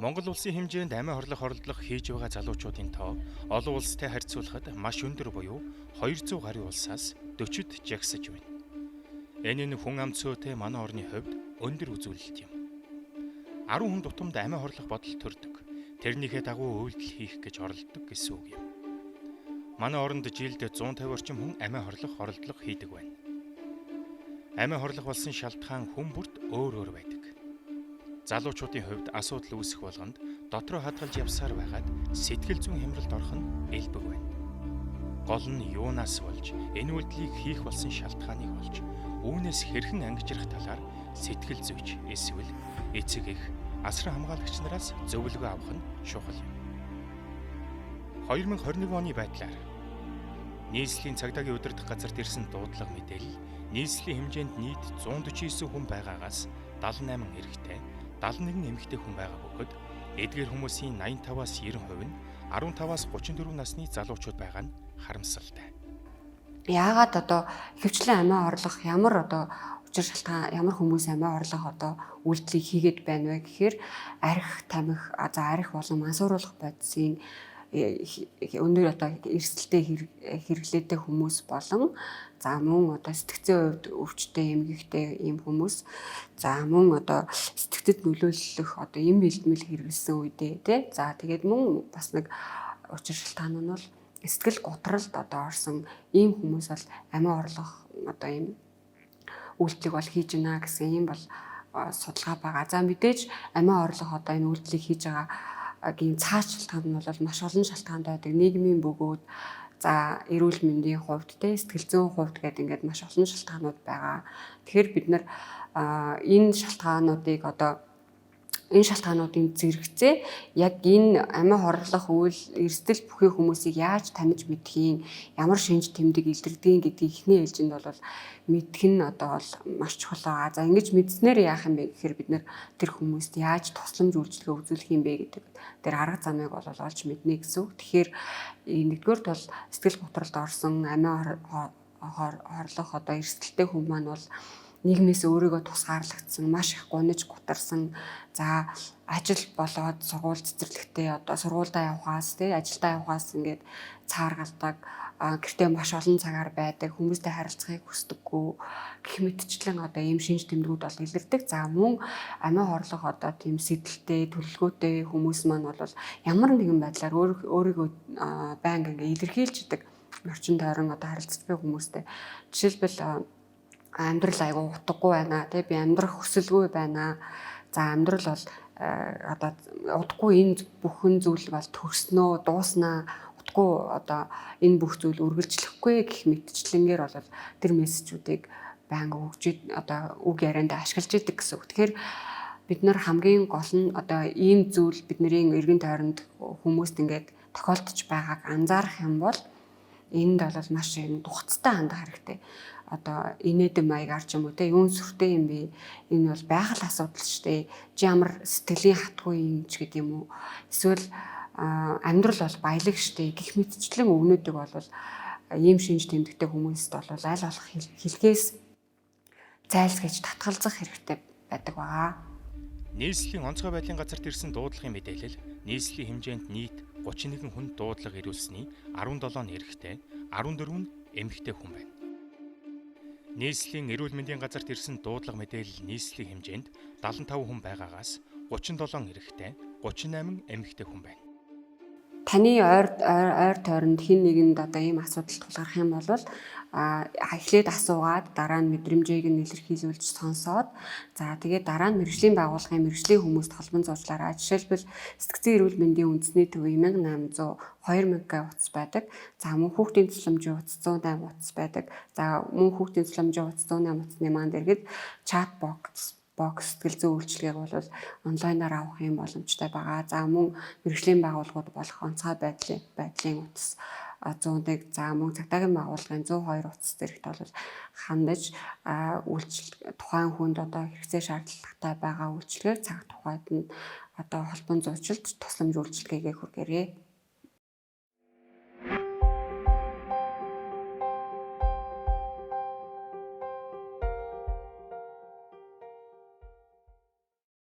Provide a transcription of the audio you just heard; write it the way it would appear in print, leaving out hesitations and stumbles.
Монгол улсын хэмжээнд амиа хорлох оролдлого хийж байгаа залуучуудын тоо олон улстай харьцуулахад маш өндөр буюу 200 гаруй улсаас 40-д жагсаж байна. Энэ нь хүн ам цөөтэй манай орны хувьд өндөр үзүүлэлт юм. 10 хүн тутамд амиа хорлох бодол төрдөг. Тэрнийхээ дагуу үйлдэл хийх гэж оролддог гэсэн үг юм. Манай оронд жилд 150 орчим хүн амиа хорлох оролдлого хийдэг байна. Амиа хорлох болсон шалтгаан хүн бүрт өөр өөр байдаг. Залуучуудын хувьд асуудал үүсэх болгонд дотроо хадгалж явсаар байгаад сэтгэл зүйн хямралд орох нь элбэг байна. Гол нь юунаас болж энэ үйлдэлийг хийх болсон шалтгааныг олж үүнээс хэрхэн ангижрах талаар сэтгэл зүйч эсвэл эцэг эх асран хамгаалагч нараас зөвлөгөө авах нь чухал юм. 2021 оны байдлаар нийслэлийн цагдаагийн удирдах газарт ирсэн дуудлага мэдээлэл нийслэлийн хэмжээнд нийт 149 хүн байгаагаас 78 эрэгтэй 71 эмэгтэй хүн байгаа бөгөөд эдгээр хүмүүсийн 85-аас 90% нь 15-аас 34 насны залуучууд байгаа нь харамсалтай. Яагаад ихэвчлэн амиа орлох ямар учир шалтгаан ямар хүмүүс амиа орлох үйлдэлийг хийгээд байна вэ гэхээр арх тамхи арх болон мансууруулах бодисын өндөр эрсдэлтэй хэрэглээтэй хүмүүс болон за мөн сэтгцийн хувьд өвчтэй эмгэгтэй ийм хүмүүс за мөн сэтгцэд нөлөөлөх эм бэлтгэл хэрэгэлсэн үедээ тий за тэгээд мөн бас нэг учир шалтгаан нь бол сэтгэл готролд орсон ийм хүмүүс бол амиа орлох ийм үйлдэлийг бол хийж байна гэсэн ийм бол судалгаа байгаа. За мэдээж амиа орлох энэ үйлдэлийг хийж байгаа гийн цааш шалтгаан нь бол маш олон шалтгаантай байдаг. Нийгмийн бөгөөд за эрүүл мэндийн хувьд те сэтгэл зүйн хувьд гэдэг ингээд маш олон шалтгаанууд байгаа. Тэгэхээр бид нар энэ шалтгаануудын зэрэгцээ яг энэ амиа хорлох үйл эрсдэл бүхий хүмүүсийг яаж таних мэдхийн ямар шинж тэмдэг илэрдгийг гэдгийг эхний ээлжинд бол мэдэх нь бол маш чухал байгаа. За ингэж мэдснээр яах юм бэ гэхээр бид нэр тэр хүмүүст яаж тусламж үйлчилгээ үзүүлэх юм бэ гэдэг тэр арга замыг бол олж мэднэ гэсэн үг. Тэгэхээр нэгдүгээрт бол сэтгэл готролд орсон амиа хорлох эрсдэлтэй хүмүүс маань бол нийгмээс өөрийгөө тусгаарлагдсан, маш их гуниж гутарсан, за ажил болоод сургууль цэцэрлэгтээ сургуульдаа явахаас ажилдаа явахаас ингээд цааргалдаг, гэртээ маш олон цагаар байдаг, хүмүүстэй харилцахыг хүсдэггүй гэх мэтчлэн ийм шинж тэмдгүүд бол илэрдэг. За мөн амиа хорлох тийм сэдэлтэй, төлөвлөгөөтэй хүмүүс маань бол ямар нэгэн байдлаар өөрийгөө байнга ингээд илэрхийлждэг орчин тойрон харилцаж буй хүмүүстэй. Жишээлбэл амьдрал айгүй утгагүй байна тий би амьдрах хүсэлгүй байна. За амьдрал бол удахгүй энэ бүхэн зүйл бол төгснөө дууснаа удахгүй энэ бүх зүйл үргэлжлэхгүй гэх мэтчлэнгээр бол тэр мессежүүдийг байнга өгч үг ярианд ашиглаж идэг гэсэн үг. Тэгэхээр бид нар хамгийн гол нь ийм зүйл бидний эргэн тойронд хүмүүст ингээд тохиолдож байгааг анзаарах юм бол энд бол маш тухацтай хандах хэрэгтэй. Инээдэм маягаар ч юм уу те юун сүртэй юм бэ? Энэ бол байгаль асуудал шүү дээ. Чи ямар сэтгэлийн хатгүй юм ч гэдэг юм уу? Эсвэл амьдрал бол баялаг шүү дээ. Гэх мэтчлэн өгнөдөг бол ийм шинж тэмдэгтэй хүмүүст бол аль болох хэлхээс зайлсхийж татгалзах хэрэгтэй байдаг байгаа. Нийслэлийн онцгой байдлын газарт ирсэн дуудлагын мэдээлэл нийслэлийн хэмжээнд нийт 31 хүн дуудлага ирүүлсэний 17 нь эрэгтэй, 14 нь эмэгтэй хүн байна. Нийслэлийн эрүүл мэндийн газарт ирсэн дуудлага мэдээлэл нийслэлийн хэмжээнд 75 хүн байгаагаас 37 эрэгтэй, 38 эмэгтэй хүн байна. Таны ойр тойронд хэн нэгэнд ийм асуудал тулгарх юм бол эхлээд асуугаад дараа нь мэдрэмжийг нь илэрхийлүүлж сонсоод за тэгээд дараа нь мэргэжлийн байгууллагын мэргэжлийн хүмүүст холбон зуучлаарай. Жишээлбэл сэтгцийн эрүүл мэндийн үндэсний төвийн 1800 2000 утас байдаг. За мөн хүүхдийн тусламжийн утас 108 утас байдаг. За мөн хүүхдийн тусламжийн утас 108 утасны маань дэргэд чат бокс сэтгэл зүйн үйлчилгээг бол онлайнаар авах юм боломжтой байгаа. За мөн мэргэжлийн байгууллагууд болох онцгой байдлын утас 101 за мөн цагдаагийн байгууллагын 102 утас зэрэгт бол хандаж тухайн хүнд хэрэгцээ шаардлагатай байгаа үйлчилгээг цаг тухайд нь холбон зуучлалт тусламж үйлчилгээгээ хүргээрэй.